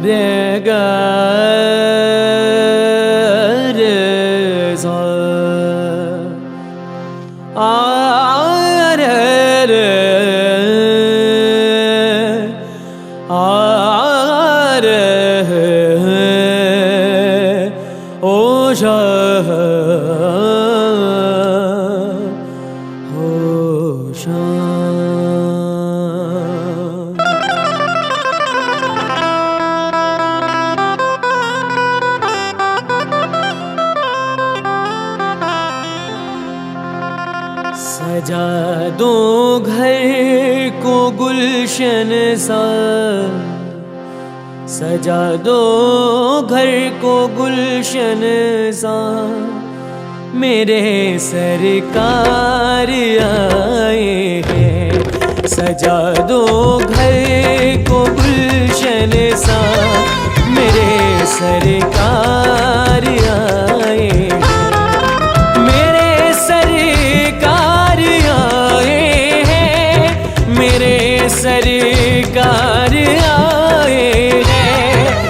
रे ग रे सा आ रे रे आ रे ओ शा सजा दो घर को गुलशन सा, सजा दो घर को गुलशन सा, मेरे सरकार आए हैं। सजा दो घर को गुलशन सा, मेरे सरकार आए हैं। मेरे सरकार आए हैं, मेरे सरकार आए हैं।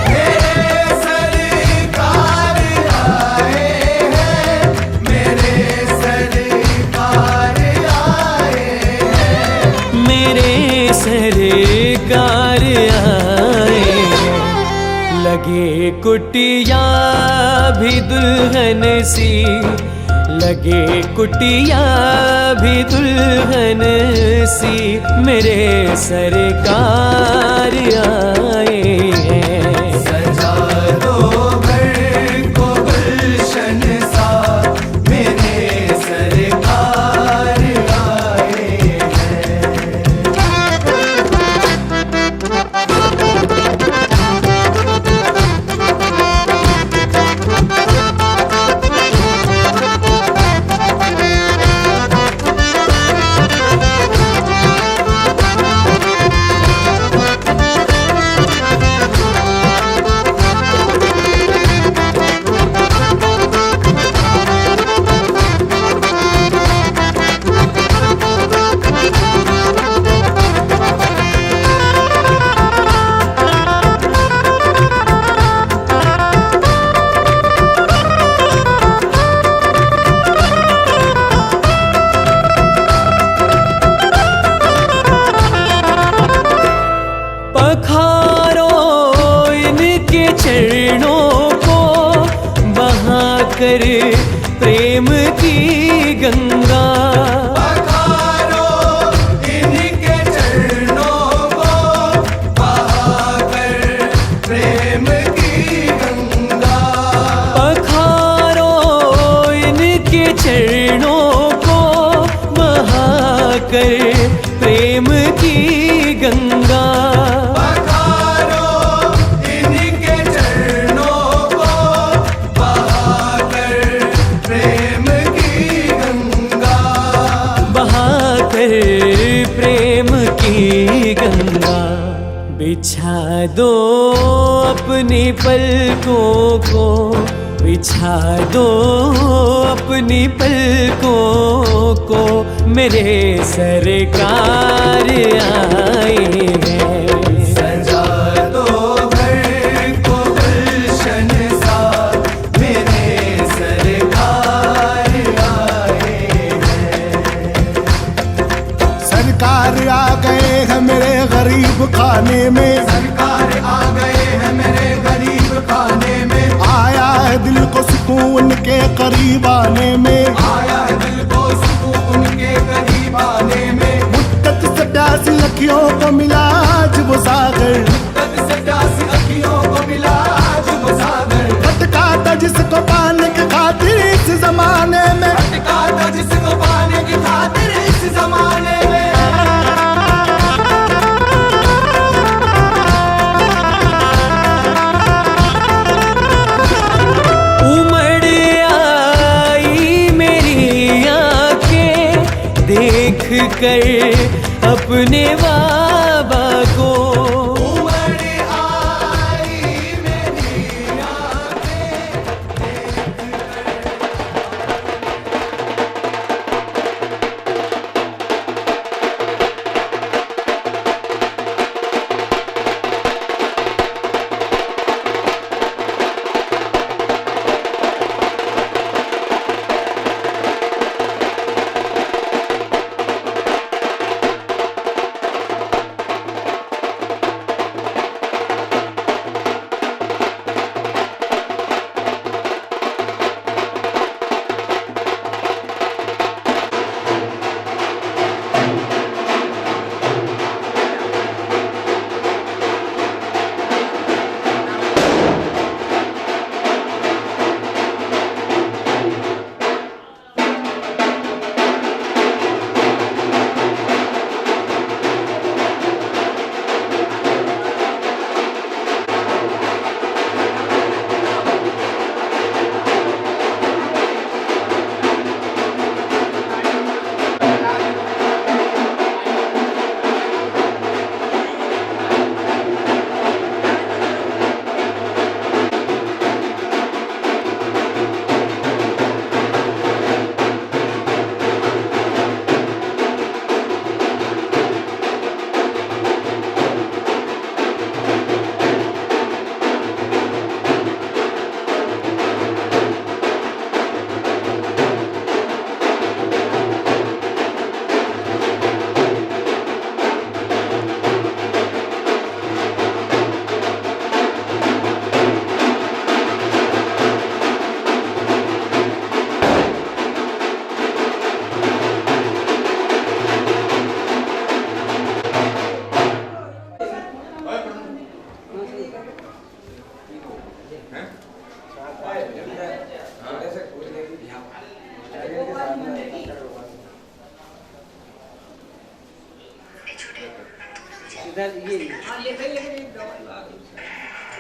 मेरे सरकार आए हैं, मेरे सरकार आए हैं। मेरे सरकार आए हैं। लगे कुटिया भी दुल्हन सी, लगे कुटिया भी दुल्हन सी, मेरे सरकार आए हैं। सजा दो घर को गुलशन सा, मेरे सरकार आए हैं। पखारो इनके चरणों को बहाकर प्रेम की गंगा। पखारो इनके चरणों को बहाकर प्रेम की गंगा। पखारो इनके चरणों को बहाकर प्रेम की गंगा। पखारो इनके चरणों को बहाकर प्रेम की गंगा। बहाकर प्रेम की गंगा। बिछा दो अपनी पलकों को, बिछा दो अपनी पलकों को, मेरे सरकार आए हैं। सजा दो घर को गुलशन सा, मेरे सरकार आए हैं। सरकार आ गए हैं मेरे गरीब खाने में, सरकार आ गए हैं मेरे गरीब खाने में। आया है दिल को सुकून के करीब आने में, आया है दिल को सुकून के करीब आने में। मुद्दत से प्यासी अखियों को मिला आज वो सागर, मुद्दत से प्यासी अखियों को मिला आज वो सागर। भटका था जिसको पाने की खातिर इस जमाने में, भटका था जिसको पाने की खातिर इस जमाने में। उमड़ आई मेरी आंखें देख कर अपने बाबा को। उमड़ आई मेरी आंखें देख कर।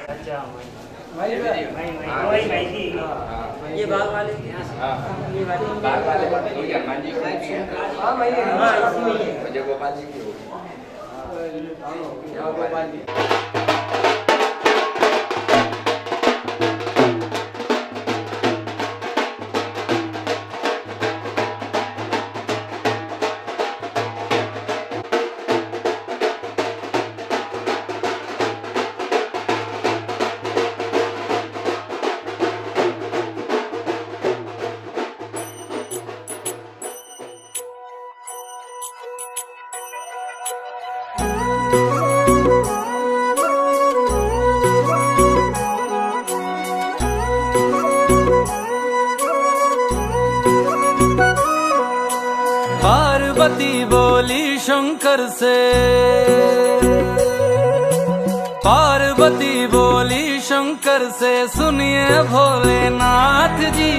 अच्छा भाई ये बाग वाले ये वाले बाग वाले हनुमान जी को हाँ भाई हाँ इसी में ही है मुझे गोपाल जी की गोपाल जी पार्वती बोली शंकर से, पार्वती बोली शंकर से, सुनिए भोलेनाथ जी,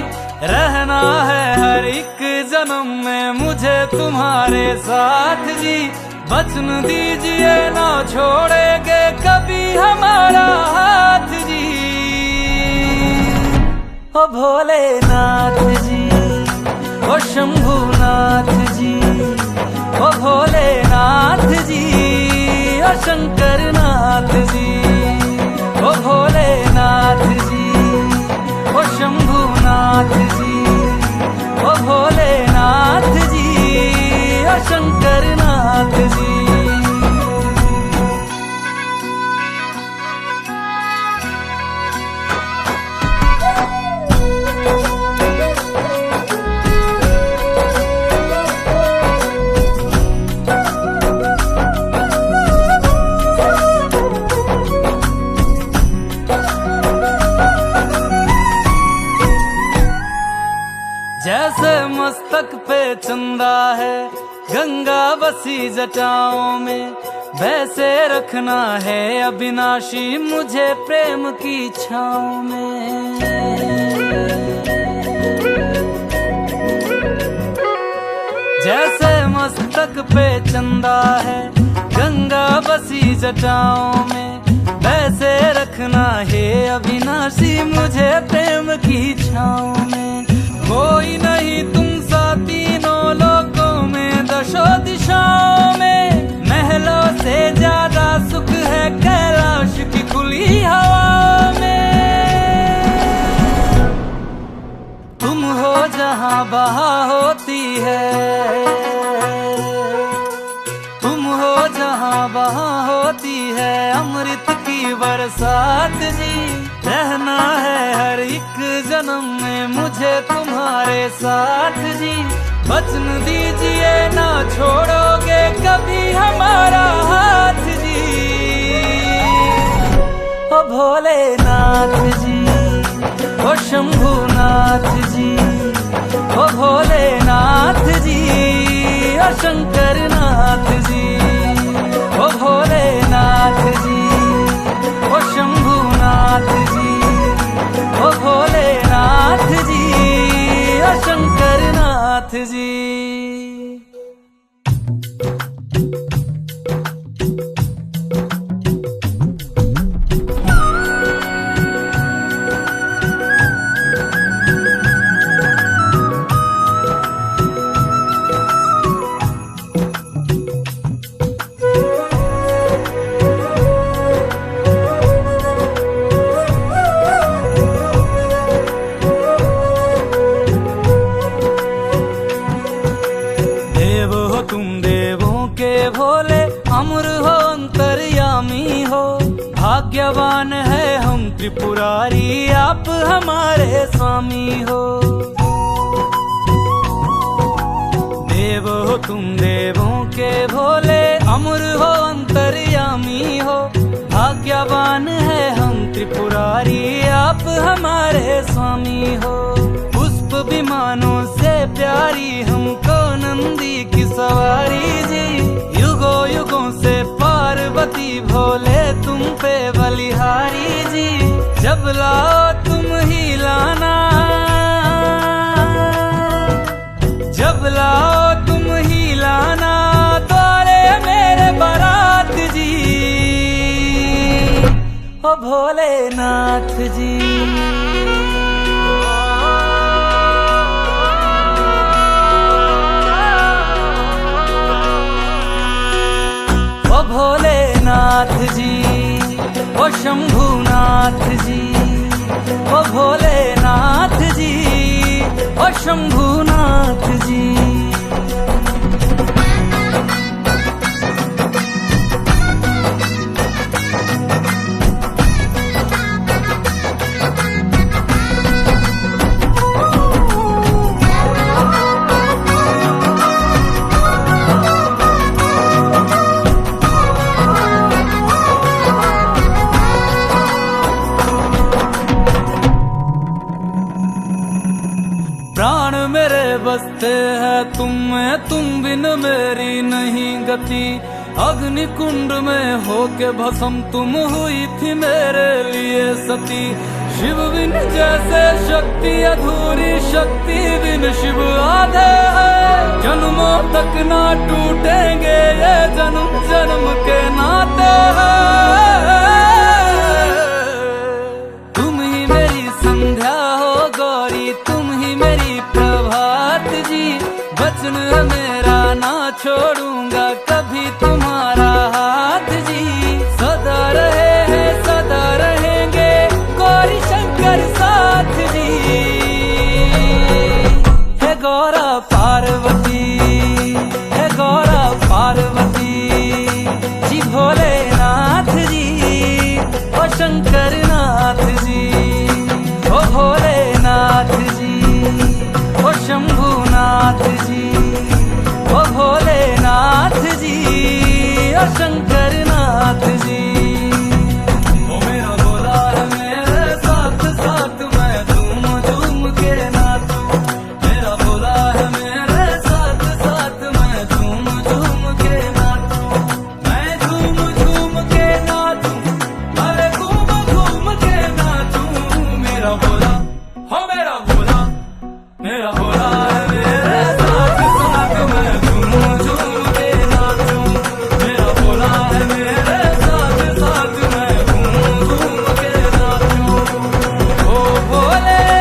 रहना है हर एक जन्म में मुझे तुम्हारे साथ जी, वचन दीजिए ना छोड़ेंगे कभी हमारा हाथ जी। ओ भोलेनाथ जी, ओ शंभुनाथ जी, ओ भोलेनाथ जी, ओ शंकरनाथ जी, ओ भोलेनाथ जी, ओ शंभुनाथ जी, ओ भोलेनाथ जी, ओ शंकरनाथ जी। जैसे मस्तक पे चंदा है गंगा बसी जटाओं में, वैसे रखना है अविनाशी मुझे प्रेम की छाँव में। जैसे मस्तक पे चंदा है गंगा बसी जटाओं में, वैसे रखना है अविनाशी मुझे प्रेम की छाँव में। कोई नहीं तुम सा तीनों लोकों में दशों दिशाओं में, महलों से ज्यादा सुख है कैलाश की खुली हवा में। तुम हो जहाँ बहा होती है, तुम हो जहाँ बहा होती है अमृत की बरसात जी, रहना है हर एक जन्म में मुझे तुम्हारे साथ जी, वचन दीजिए ना छोड़ोगे कभी हमारा हाथ जी। ओ भोलेनाथ जी, ओ शंभुनाथ जी, ओ भोलेनाथ जी, ओ शंकरनाथ जी, ओ भोलेनाथ जी, ओ शंभुनाथ जी, ओ भोलेनाथ जी, ओ शंकरनाथ जी। भाग्यवान है हम त्रिपुरारी आप हमारे स्वामी हो, देव हो तुम देवों के भोले, अमर हो अंतर्यामी हो, भाग्यवान है हम त्रिपुरारी आप हमारे स्वामी हो। पुष्प विमानों से प्यारी हमको नंदी की सवारी जी, युगों युगों से पार्वती भोले तुम पे बलिहारी जी, जब लाओ तुम ही लाना, जब लाओ तुम ही लाना द्वारे मेरे बारात जी। भोलेनाथ जी। ओ भोलेनाथ जी, ओ शंभुनाथ जी, ओ भोलेनाथ जी, ओ शंभुनाथ जी। प्राण मेरे बसते हैं तुम में, तुम बिन मेरी नहीं गति। अग्नि कुंड में होके भस्म तुम हुई थी मेरे लिए सती। शिव बिन जैसे शक्ति अधूरी, शक्ति बिन शिव आधे है। जन्मों तक ना टूटेंगे ये जन्म जन्म के नाते हैं। तुम ही मेरी संध्या हो गौरी, तुम ही मेरी प्रभात जी। वचन मेरा ना छोड़ूंगा कभी तुम्हारा हाथ जी। सदा रहे हैं सदा रहेंगे गौरी शंकर साथ जी। हे गौरा पार्वती, हे गौरा पार्वती जी। भोलेनाथ जी, ओ शंकर नाथ जी, ओ भोलेनाथ जी, ओ शंभुनाथ जी, ओ भोलेनाथ जी, ओ शंकर नाथ जी। ओ मेरा भोला है मेरे साथ साथ, मैं झूम झूम के नाचूं। मेरा भोला है मेरे साथ साथ, मैं झूम झूम के नाचूं। मैं झूम झूम के नाचूं, अरे घूम घूम के नाचूं। मेरा भोला हो मेरा भोला, मेरा भोला है मेरे साथ साथ, मैं झूम झूम के नाचूं। मेरा भोला है मेरे साथ साथ, मैं झूम झूम के नाचूं। ओ भोलेनाथ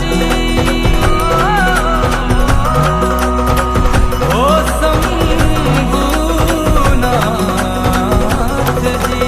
जी, ओ शंभुनाथ जी।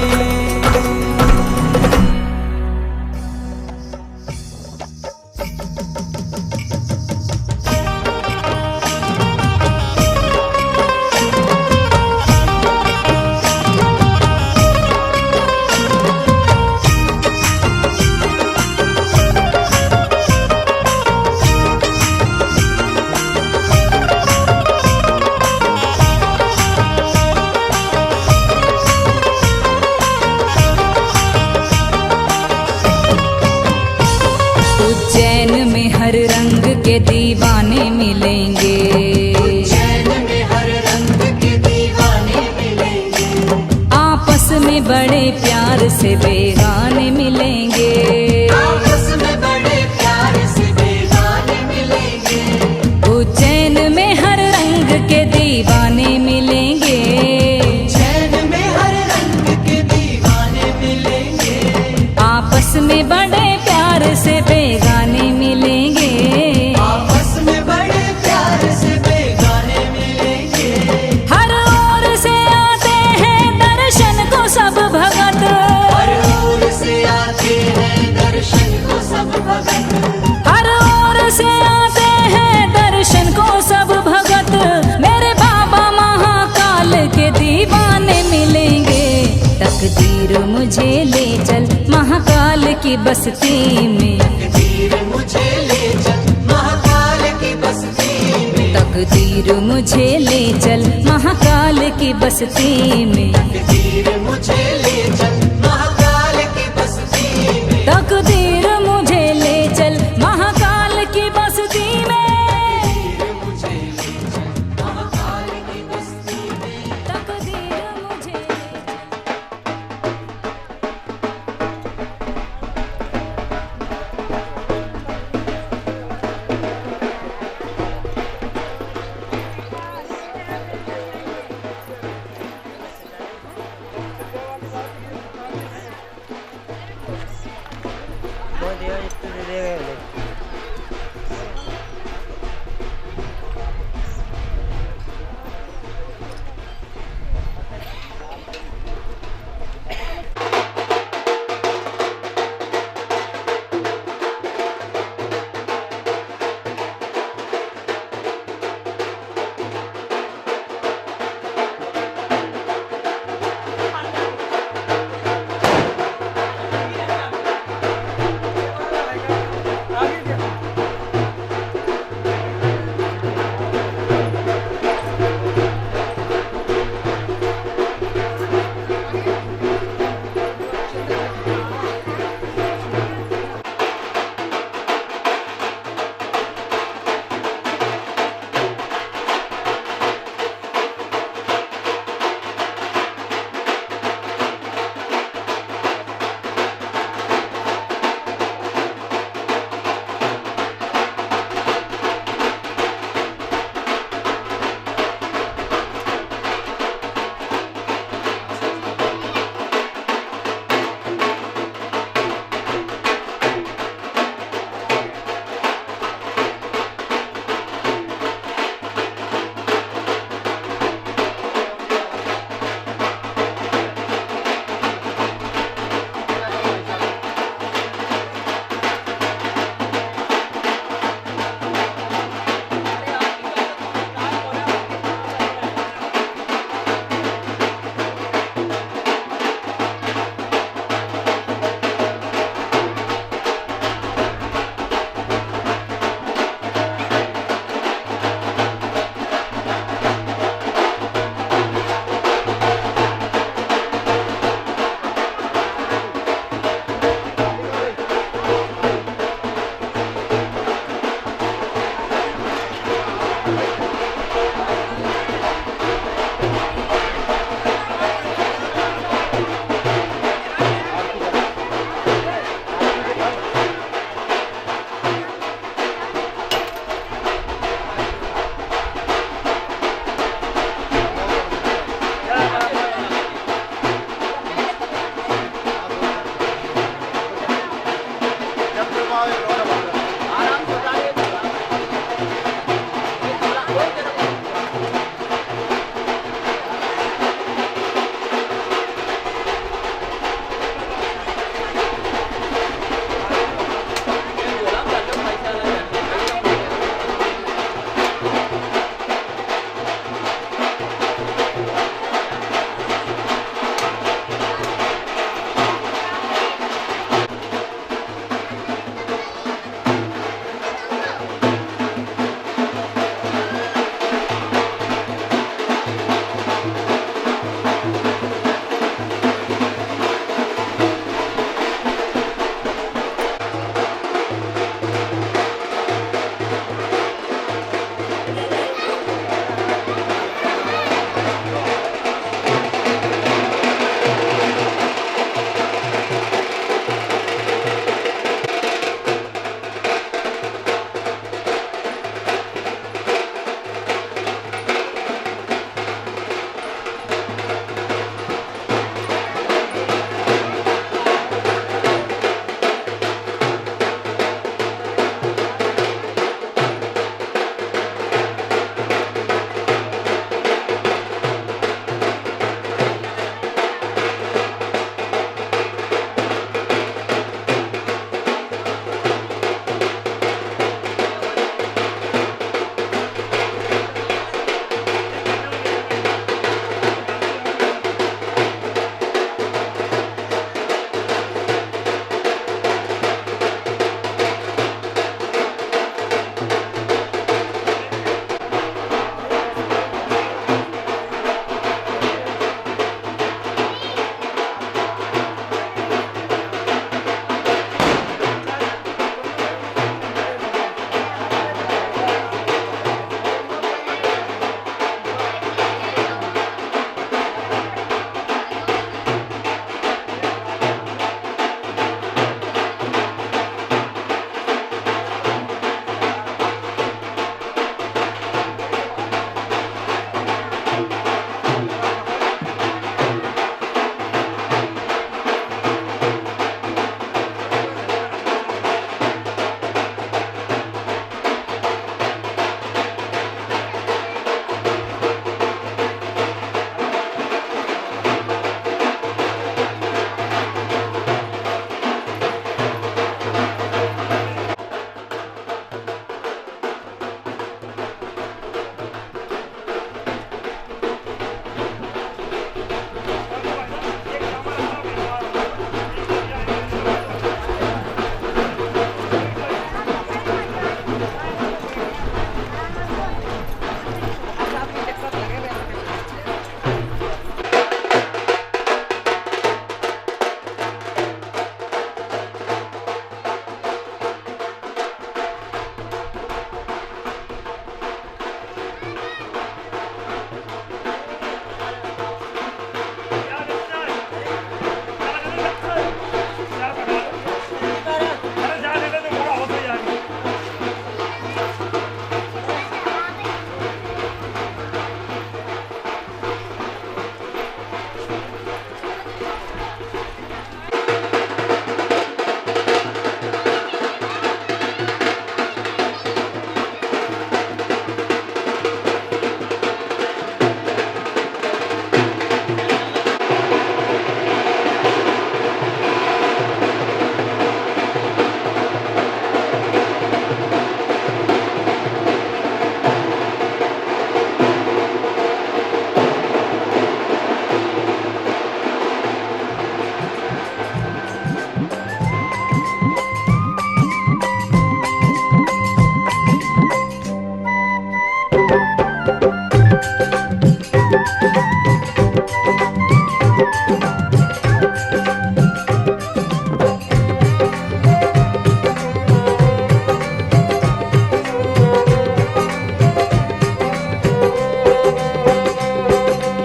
उज्जैन में हर रंग के दीवाने मिलेंगे। उज्जैन में हर रंग के दीवाने मिलेंगे। आपस में बड़े प्यार से बेगाने मिलेंगे। आपस में बड़े प्यार से बेगाने मिलेंगे। उज्जैन में हर रंग के दीवाने मिलेंगे। उज्जैन में हर रंग के दीवाने मिलेंगे। आपस में बड़े प्यार से बेगाने मिलेंगे। आपस में बड़े प्यार से बेगाने मिलेंगे। हर ओर से आते हैं दर्शन को सब भगत। हर ओर से आते हैं दर्शन को सब भगत। हर ओर से आते हैं दर्शन को सब भगत। मेरे बाबा महाकाल के दीवाने मिलेंगे। तकदीर मुझे ले चल महाकाल की बस्ती में। तकदीर मुझे ले चल महाकाल की बस्ती में। तकदीर मुझे ले चल महाकाल की बस्ती में। तकदीर मुझे ले चल महाकाल की बस्ती में। तकदीर मुझे ले चल महाकाल की बस्ती में। मुझे ले चल महाकाल की बस्ती में। तकदीर मुझे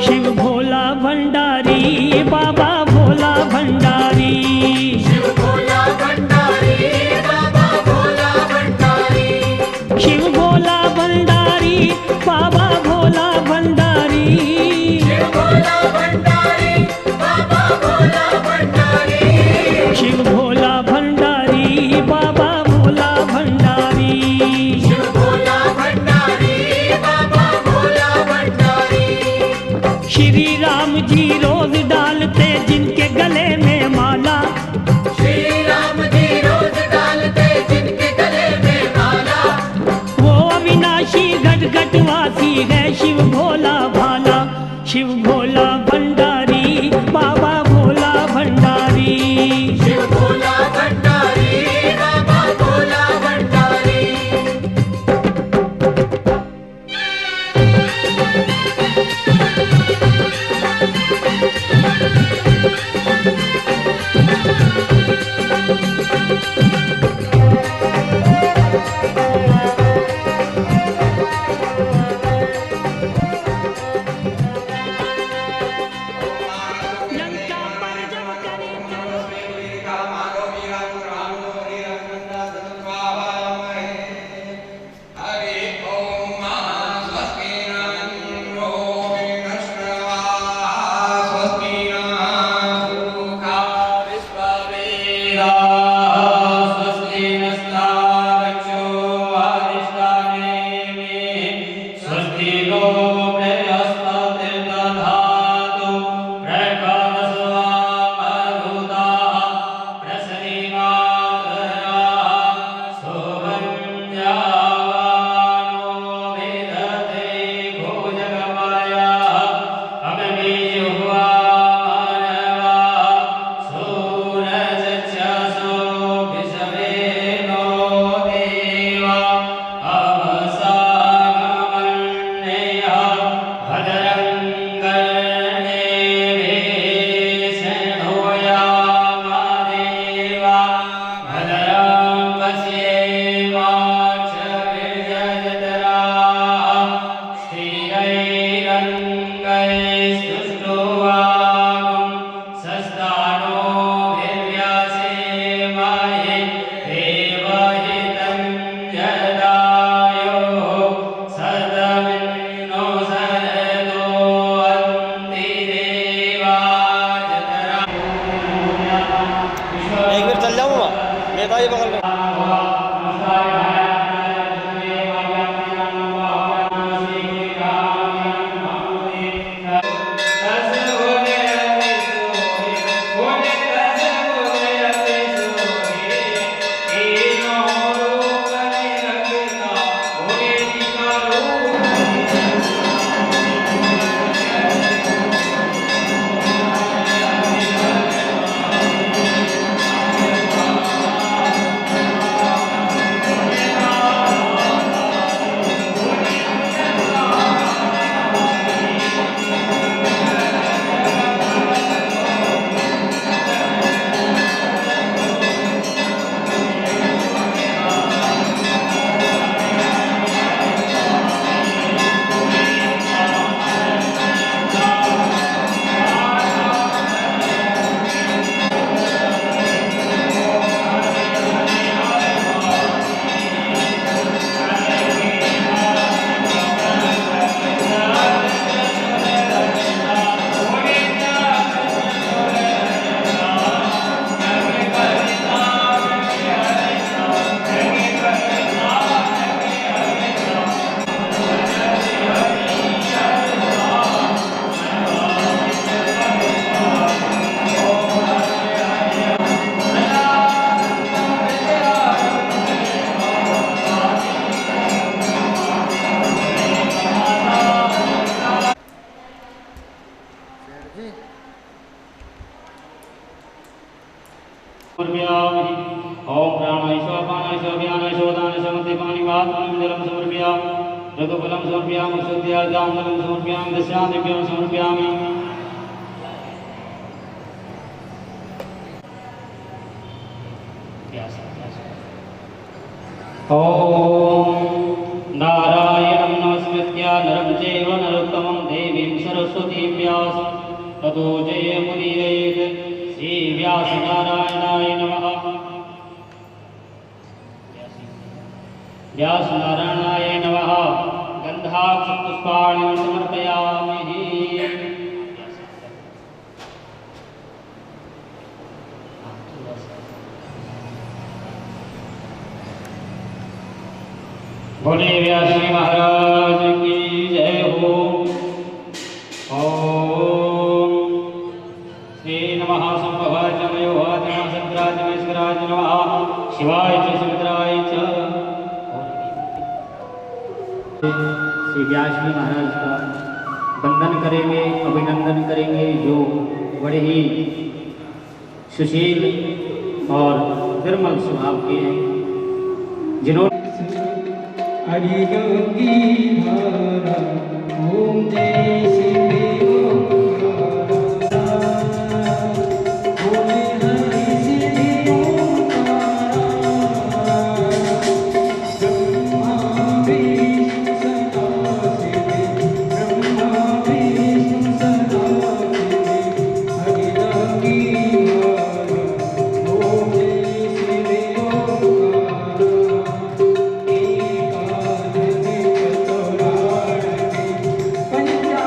शिव भोला भंडारी बाबा भोला भंडारी शिव भोला भंडारी बाबा भोला भंडारी शिव भोला भंडारी बाबा भोला भंडारी शिव भोला भंडारी बाबा भोला भंडारी शिव भोला भंडारी बाबा भोला भंडारी शिव भोला भंडारी बाबा भोला भंडारी श्री राम जी रोज डालते जिनके गले में माला श्री राम जी रोज डालते जिनके गले में माला वो अविनाशी घट घटवासी है शिव भोला भाला शिव भोला भंडारी बाबा भोला भंडारी शिव भोला भंडारी बाबा भोला भंडारी लंका पर जब करे ऋतुफलं समर्पयामि शुद्ध्यार्धाङ्गलं समर्पयामि दशादिभ्यं समर्पयामि ॐ नारायणं नमस्कृत्य नरं चैव नरोत्तमं देवीं सरस्वतीं व्यासं ततो जयमुदीरयेत् श्रीव्यासनारायणाय नमः। व्यासनारायणाय नमः। गन्धाक्षपुष्पाणि समर्पयामि। बोले व्यास जी महाराज की जय हो। ओम श्री नमः संभवाय च मयोवाय नमः सद्राज महेश्वराय नमः शिवाय च सुभद्राय च। श्री व्यास जी महाराज का वंदन करेंगे, अभिनंदन करेंगे, जो बड़े ही सुशील और निर्मल स्वभाव के हैं, जिन्होंने हरि गंगी धारा ओम जय शिव बोले हरि शिव ब्रह्मा विष्णु सदा शिव ब्रह्मा विष्णु सदा शिव हरि गंगी धारा ओम जय शिव पंचानन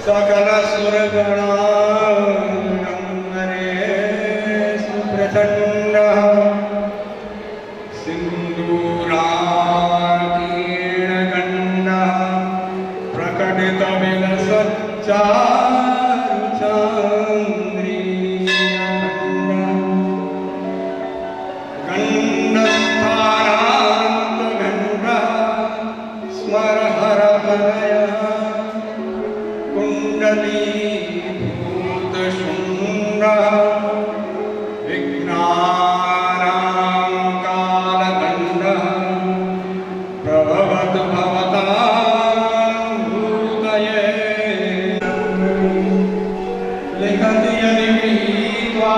सकल सुरगणा सुप्रचंड सिंधुराकीर्ण गंड प्रकटित विलसच्चारु चंद्रीय गंडस्थानांत गंड स्मर हर हरय कुंडलीभूत शुंड विघ्नानां कालदंड प्रभवत भवतां भूतये लिखति यदि विहित्वा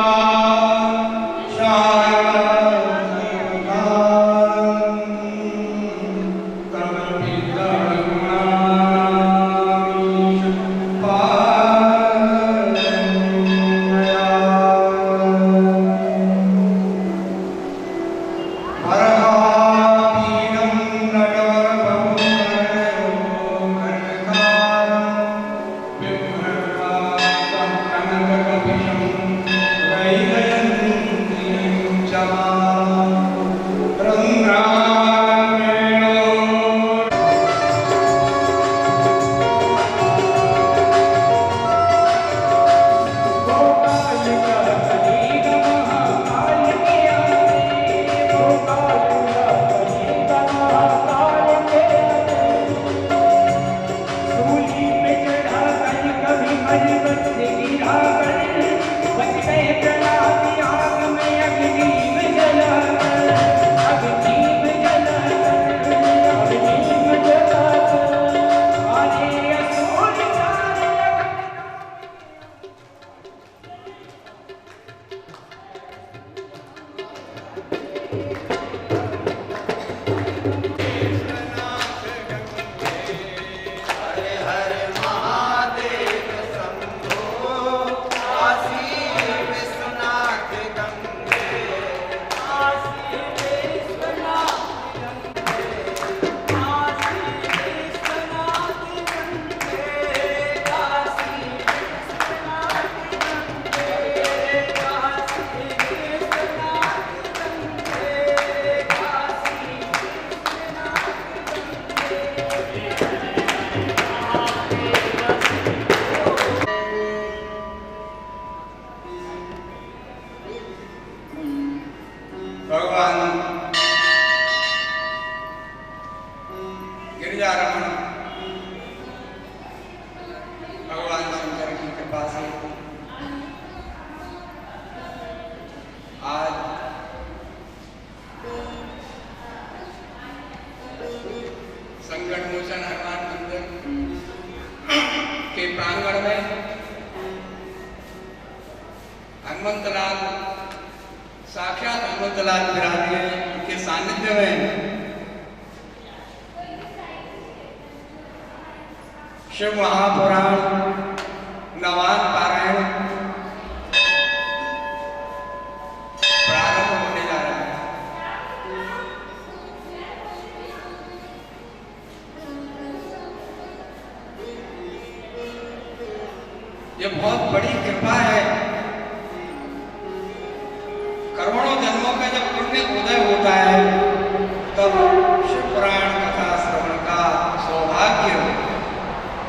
भगवान गिरिजारमण भगवान शंकर की कृपा से आज संकट मोचन हनुमान मंदिर के प्रांगण में हनुमंतलाल साक्षात हनुमंतलाल विराजे के सानिध्य में शिव महापुराण नवान पारायण प्रारंभ होने जा रहा है। ये बहुत बड़ी कृपा है। करोड़ों जन्मों का जब पुण्य उदय होता है तब शिव पुराण कथा श्रवण का सौभाग्य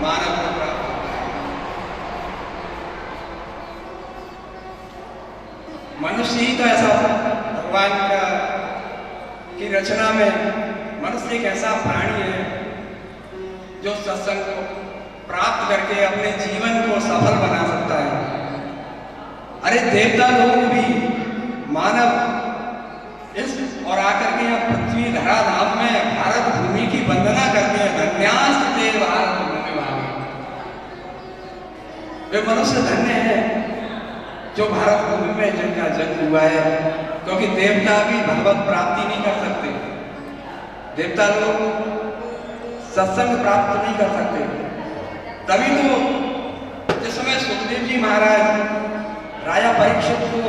मानव को प्राप्त होता है। मनुष्य ही तो ऐसा भगवान का की रचना में मनुष्य एक ऐसा प्राणी है जो सत्संग को प्राप्त करके अपने जीवन को सफल बना सकता है। अरे देवता लोग भी मानव इस और आकर के यहाँ पृथ्वी धराधाम में भारत भूमि की वंदना करते हैं। धन्यास्ते भारत भूमि भागे। वे मनुष्य धन्य हैं जो भारत भूमि में जिनका जन्म हुआ है, क्योंकि देवता भी भगवत प्राप्ति नहीं कर सकते। देवता लोग सत्संग प्राप्त नहीं कर सकते। तभी तो महाराज राजा परीक्षित को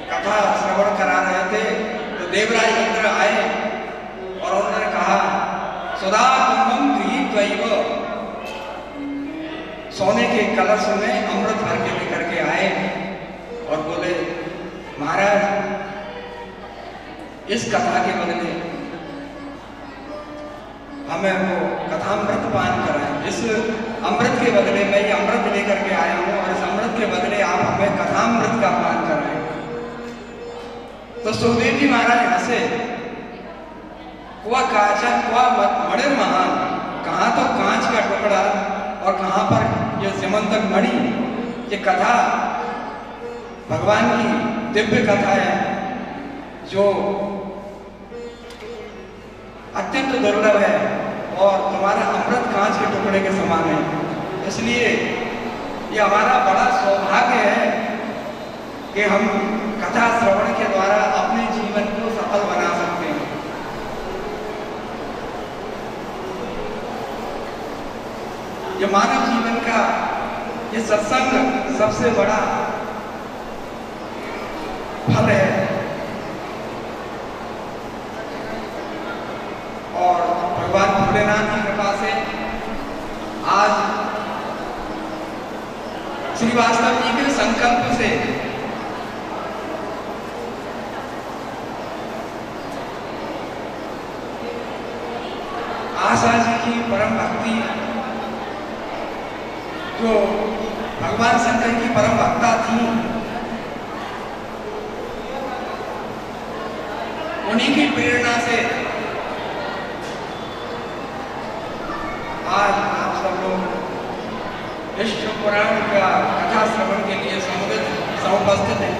कथा श्रवण करा रहे थे तो देवराज इंद्र आए और उन्होंने कहा सुधा कुंभम गृहीत्वैव, सोने के कलश में अमृत भर के लेकर के आए और बोले महाराज इस कथा के बदले हमें वो कथामृत पान कराएं, इस अमृत के बदले मैं ये अमृत लेकर के आया हूं और इस अमृत के बदले आप हमें कथामृत का पान कराएं। तो सुखदेव जी महाराज हंसे, वह काचा वह मणि महान, कहाँ तो कांच का टुकड़ा और कहाँ पर ये सिमंतक मणि। ये कथा भगवान की दिव्य कथा है जो अत्यंत दुर्लभ है और तुम्हारा अमृत कांच के टुकड़े के समान है। इसलिए ये हमारा बड़ा सौभाग्य है कि हम कथा श्रवण के द्वारा अपने जीवन को सफल बना सकते हैं। ये मानव जीवन का ये सत्संग सबसे बड़ा फल है और भगवान भोलेनाथ की कृपा से आज श्रीवास्तव जी के संकल्प से आशा जी की परम भक्ति, जो भगवान शंकर की परम भक्ता थी, उन्हीं की प्रेरणा से आज आप सब लोग विष्णु पुराण का कथा श्रवण के लिए समुपस्थित हैं।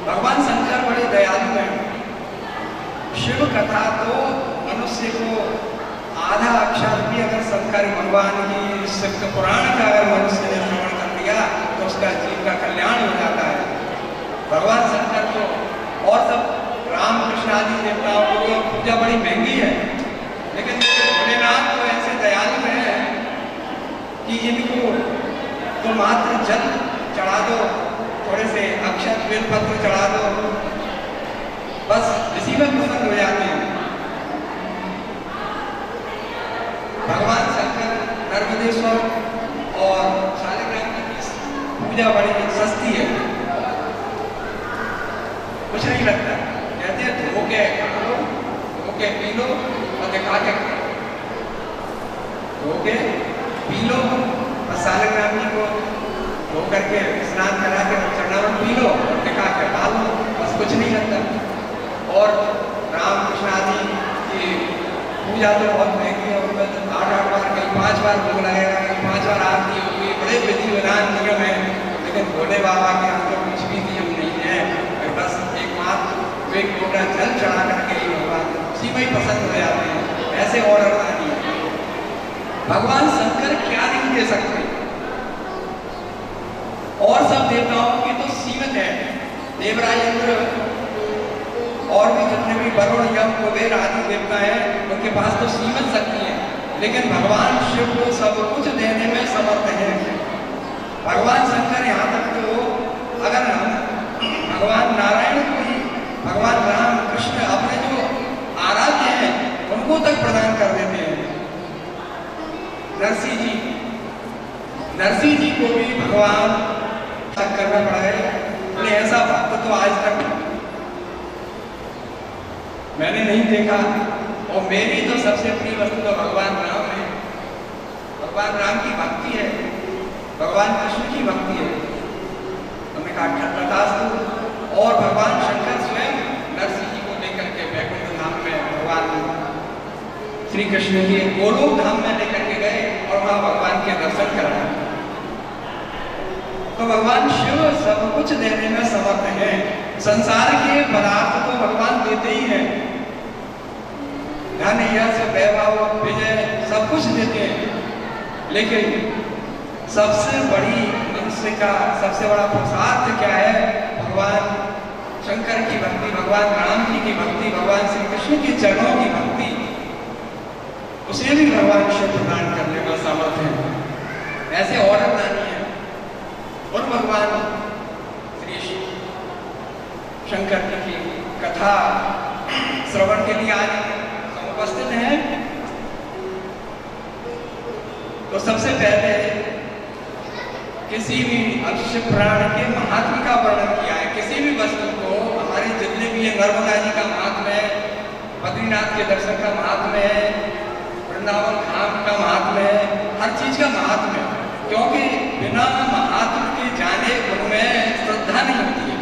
भगवान शंकर बड़े दयालु हैं। शिव कथा तो मनुष्य को आधा अक्षर भी अगर शंकर भगवान की शिव पुराण का अगर मनुष्य ने श्रवण कर दिया तो उसका जीव का कल्याण हो जाता है। भगवान शंकर को और सब राम कृष्ण आदि देवताओं को तो पूजा बड़ी महंगी है, लेकिन भोलेनाथ तो ऐसे दयालु हैं कि इनको तो मात्र जल चढ़ा दो, थोड़े से अक्षत बेलपत्र चढ़ा दो, बस इसी में प्रसन्न हो जाते हैं। भगवान शंकर नर्मदेश्वर और शालिग्राम की पूजा बड़ी सस्ती है, कुछ नहीं लगता। कहते हैं धो के खा लो, धो के पी लो और दिखा के धो के पी लो और शालिग्राम जी को धो करके स्नान करा के चरणामृत पी लो और दिखा के खा लो, बस कुछ नहीं लगता। और राम कृष्ण आदि की पूजा तो बहुत महंगी है, उनमें तो 8-8 बार कहीं 5 बार भोग लगेगा, कहीं 5 बार आरती होगी, बड़े विधि विधान नियम है। लेकिन भोले बाबा के यहाँ तो कुछ भी नियम नहीं है, बस एकमात्र एक लोटा जल चढ़ा करके ही भगवान उसी में ही पसंद हो जाते हैं। ऐसे ऑर्डर नहीं है। भगवान शंकर क्या नहीं दे सकते, और सब देवताओं की तो सीमित है। देवराज इंद्र और भी जितने भी वरुण यम कुबेर आदि देवता हैं उनके पास तो सीमित शक्ति है, लेकिन भगवान शिव को सब कुछ देने में समर्थ है। भगवान शंकर यहाँ तक तो अगर हम भगवान नारायण को ही भगवान राम कृष्ण अपने जो आराध्य हैं उनको तक प्रदान कर देते हैं। नरसिंह जी को भी भगवान तक करना पड़ा है। उन्हें ऐसा भक्त तो आज तक मैंने नहीं देखा, और मेरी तो सबसे प्रिय वस्तु तो भगवान राम है। भगवान राम की भक्ति है, भगवान कृष्ण की भक्ति है। हमने कहा तथास्तु। और भगवान शंकर स्वयं नरसिंह जी को लेकर के वैकुंठ धाम में भगवान श्री कृष्ण के गोलोक धाम में लेकर के गए और वहां भगवान के दर्शन कराए। तो भगवान शिव सब कुछ देने में समर्थ है। संसार के पदार्थ तो भगवान देते ही हैं, धन यश वैभव विजय सब कुछ देते हैं, लेकिन सबसे बड़ी मनुष्य का सबसे बड़ा पुरुषार्थ क्या है? भगवान शंकर की भक्ति, भगवान राम जी की भक्ति, भगवान श्री कृष्ण के चरणों की भक्ति, उसे भी भगवान शिव प्रदान करने में समर्थ है। ऐसे तो सबसे पहले किसी भी शिव पुराण के महात्म्य का वर्णन किया है। किसी भी वस्तु को हमारे जितने भी है, नर्मदा जी का महात्म्य है, बद्रीनाथ के दर्शन का महात्म्य है, वृंदावन धाम का महात्म्य है, हर चीज का महात्म्य है। क्योंकि बिना महात्म्य के जाने उनमें श्रद्धा नहीं होती है,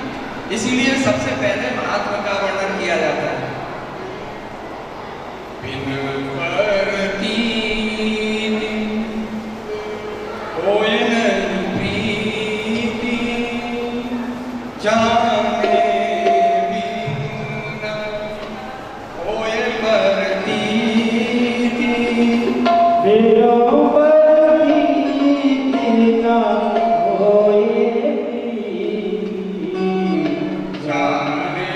इसीलिए सबसे पहले महात्म्य का वर्णन किया जाता है। बिन परतीति होय नहीं प्रीति, जाने बिना होय परतीति, बिना परतीति ना होए जाने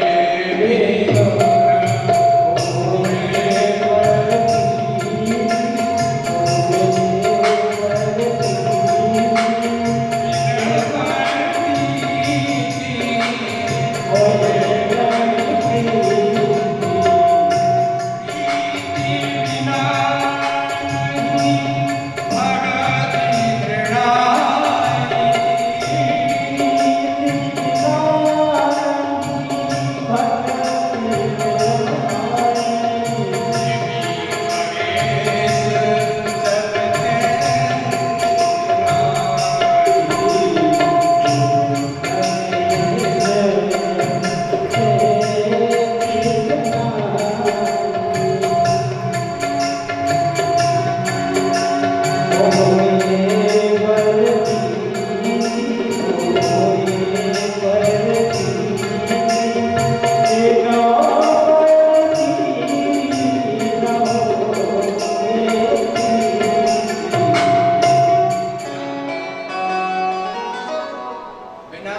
बिना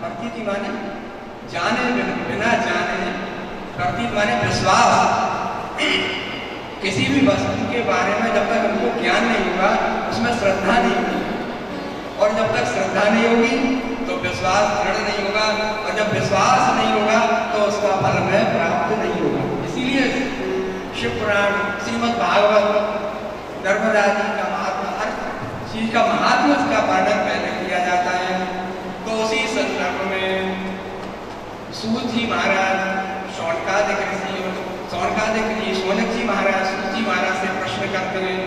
प्रतीति माने जाने बिना जाने, प्रतीति माने विश्वास। किसी भी वस्तु के बारे में जब तक हमको ज्ञान नहीं होगा उसमें श्रद्धा नहीं होगी, और जब तक श्रद्धा नहीं होगी तो विश्वास दृढ़ नहीं होगा, और जब विश्वास नहीं होगा तो उसका फल में प्राप्त नहीं होगा। इसीलिए शिव पुराण, श्रीमद् भागवत, नर्मदा जी का महात्मा, हर चीज का महात्मा, उसका वर्णन पहले किया जाता है। तो उसी संदर्भ में सूत जी महाराज शौनकादिक ऋषि, शौनक जी महाराज सूत जी महाराज से प्रश्न करते हैं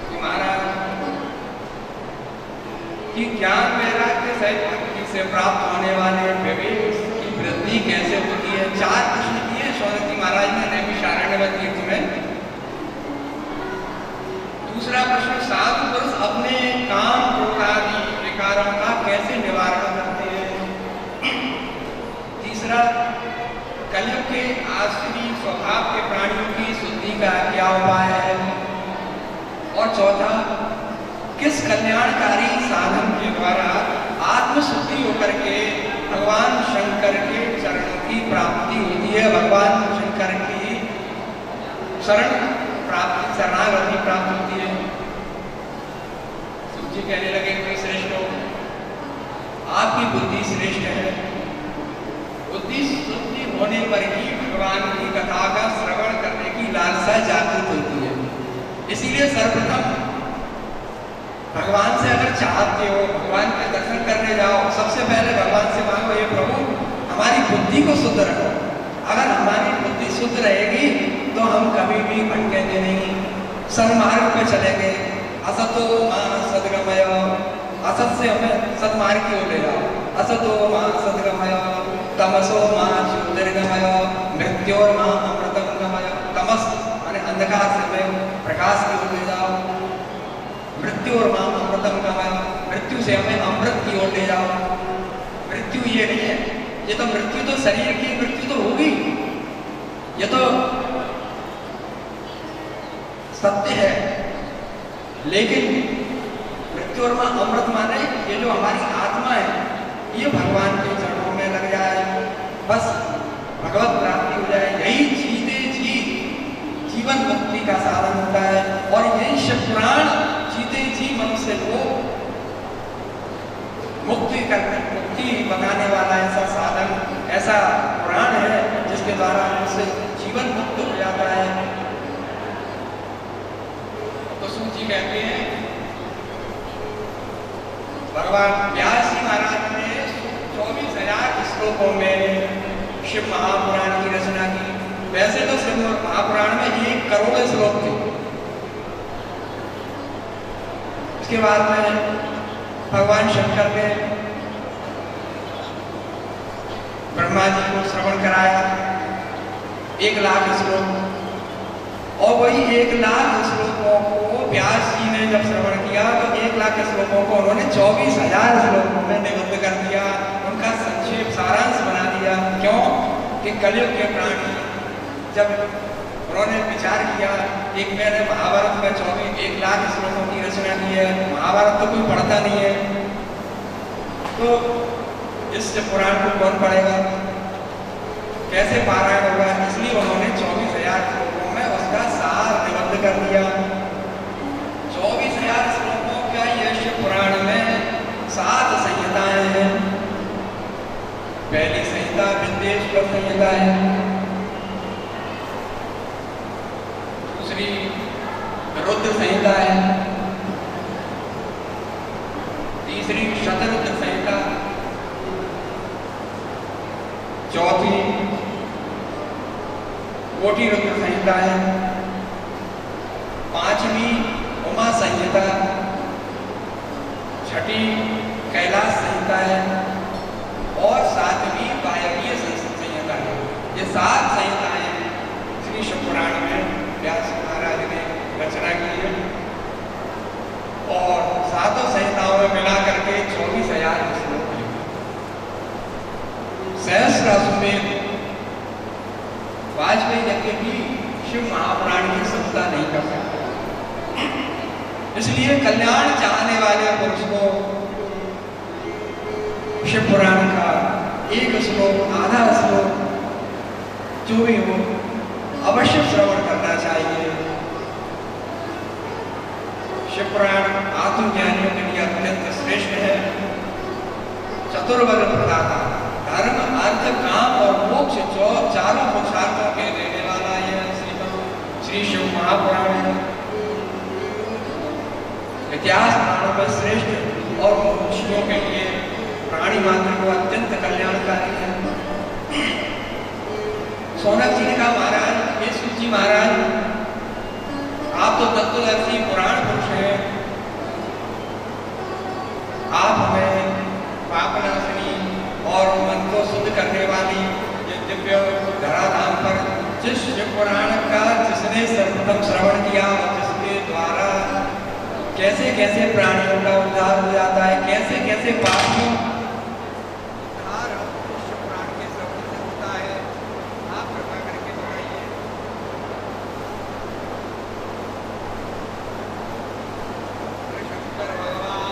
कि महाराज कि ज्ञान वैराग्य सहित भक्ति से प्राप्त होने वाले विवेक की वृद्धि कैसे होती है। 4 प्रश्न किए शौनक जी महाराज ने नैमिषारण्यवत तीर्थ में। दूसरा प्रश्न, साधु पुरुष अपने काम क्रोध आदि विकारों का कैसे निवारण करते हैं। तीसरा, कलयुग के आसुरी स्वभाव के प्राणियों की शुद्धि का क्या उपाय है। और चौथा, किस कल्याणकारी साधन के द्वारा आत्मशुद्धि होकर के भगवान शंकर के चरणों की प्राप्ति होती है, भगवान शंकर की शरण प्राप्ति, शरणागति प्राप्त होती है। सूत जी कहने लगे कि श्रेष्ठ हो, आपकी बुद्धि श्रेष्ठ है, बुद्धि शुद्धि होने पर ही भगवान की कथा का श्रवण करने की लालसा जागृत होती है। इसीलिए सर्वप्रथम भगवान से अगर चाहते हो, भगवान के दर्शन करने जाओ, सबसे पहले भगवान से मांगो, हे प्रभु हमारी बुद्धि को शुद्ध रखो। अगर हमारी बुद्धि शुद्ध रहेगी तो हम कभी भी भटकेंगे नहीं, सन्मार्ग पे चलेंगे। असतो मां सद्गमय, असत से हमें सन्मार्ग की ओर ले जाओ। असतो मां सद्गमय, तमसो मां ज्योतिर्गमय, मृत्योर मां अमृतम गमय। तमस माने अंधकार से हमें प्रकाश की ओर ले जाओ, मृत्यु और मां अमृतम गमय, मृत्यु से हमें अमृत की ओर ले जाओ। मृत्यु ये नहीं है, ये तो मृत्यु तो शरीर की मृत्यु तो होगी, ये तो सत्य है, लेकिन मृत्यु और मां अमृत माने ये जो हमारी आत्मा है ये भगवान के चरणों में लग जाए, बस भगवत प्राप्ति हो जाए। यही जीते जी जीवन मुक्ति का साधन होता है, और यही शिव पुराण जीते जी मनुष्य को मुक्ति बनाने वाला ऐसा साधन, ऐसा पुराण है जिसके द्वारा मनुष्य जीवन मुक्त हो जाता है। जी कहते हैं, भगवान व्यास जी महाराज ने 24,000 श्लोकों में शिव महापुराण की रचना की। वैसे तो शिव महापुराण में 1 करोड़ श्लोक थे। उसके बाद में भगवान शंकर ने ब्रह्मा जी को श्रवण कराया 1 लाख श्लोक, और वही 1 लाख श्लोकों को व्यास जी ने जब श्रवण किया तो 1 लाख श्लोकों को उन्होंने 24,000 श्लोकों में निबद्ध कर दिया, उनका संक्षेप सारांश बना दिया। क्यों कि कलयुग के प्राणी जब उन्होंने विचार किया, एक मैंने महाभारत में 1 लाख श्लोकों की रचना की है, महाभारत तो कोई पढ़ता नहीं है, तो इस पुराण को कौन पढ़ेगा, कैसे पारायण होगा, इसलिए उन्होंने 24,000 श्लोकों में उसका सार निबद्ध कर दिया। 24,000 श्लोकों का यह शिव पुराण में 7 संहिताएं हैं। पहली संहिता विद्येश्वर संहिता है, दूसरी रुद्र संहिता है, तीसरी शतरुद्र संहिता, चौथी कोटि रुद्र संहिता है, 5वीं उमा संहिता, 6ठी कैलाश संहिता है और 7वीं वायवीय संहिता है। ये 7 संहिताएं श्री शिव पुराण में व्यास महाराज ने रचना की है, और 7 संहिताओं में मिला करके 24,000 श्लोक हैं। सहस्राश्वमेध वाजपेयी यज्ञ भी शिव महापुराण की समता नहीं कर सकते। इसलिए कल्याण चाहने वाले पुरुष को शिव पुराण का 1 श्लोक, आधा श्लोक, जो भी हो, अवश्य श्रवण करना चाहिए। शिव पुराण आत्मज्ञानियों के लिए अत्यंत श्रेष्ठ है। चतुर्वर्ग प्रदाता, धर्म, अर्थ, काम और मोक्ष, चारों पुरुषार्थों के देने वाला यह श्री शिव महापुराण है। इतिहास पुराणों में श्रेष्ठ और मनुष्यों के लिए प्राणी मात्र को अत्यंत कल्याणकारी है। सोनक जी ने कहा, महाराज, ये सूत जी महाराज, आप तो तत्वदर्शी पुराण पुरुष हैं, आप हमें पापनाशनी और मन को शुद्ध करने वाली ये दिव्य धराधाम पर जिस शिव पुराण का जिसने सर्वप्रथम श्रवण किया और जिसके द्वारा कैसे कैसे प्राणियों का उद्धार हो जाता है, कैसे कैसे पापियों उद्धार शिव पुराण के श्रवण से होता है, आप कृपा करके बताइए। शंकर भगवान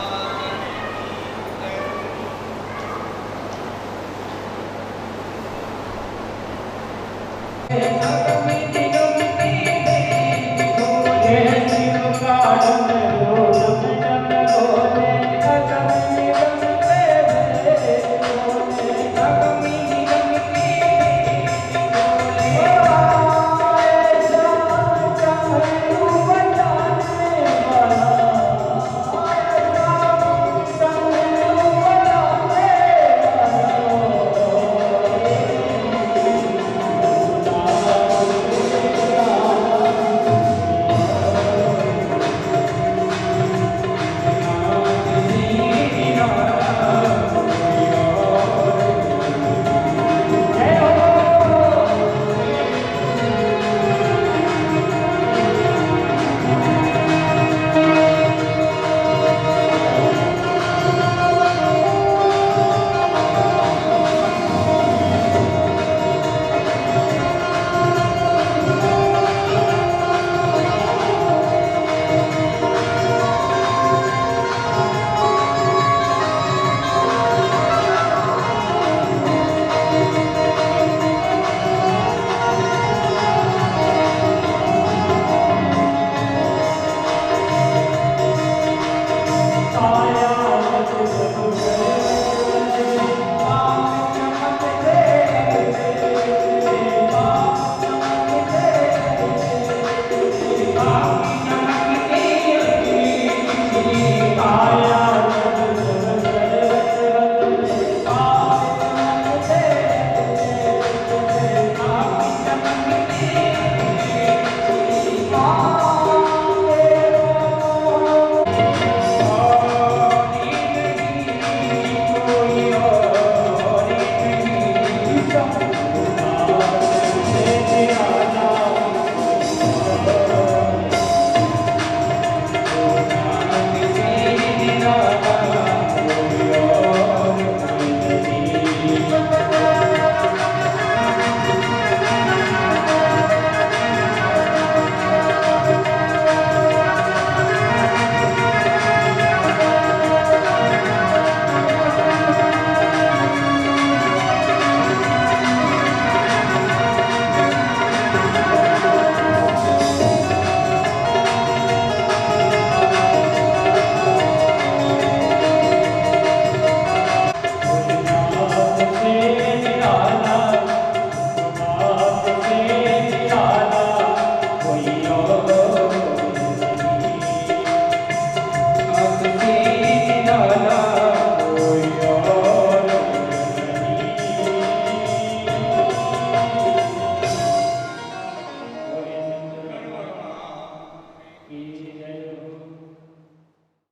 हाँ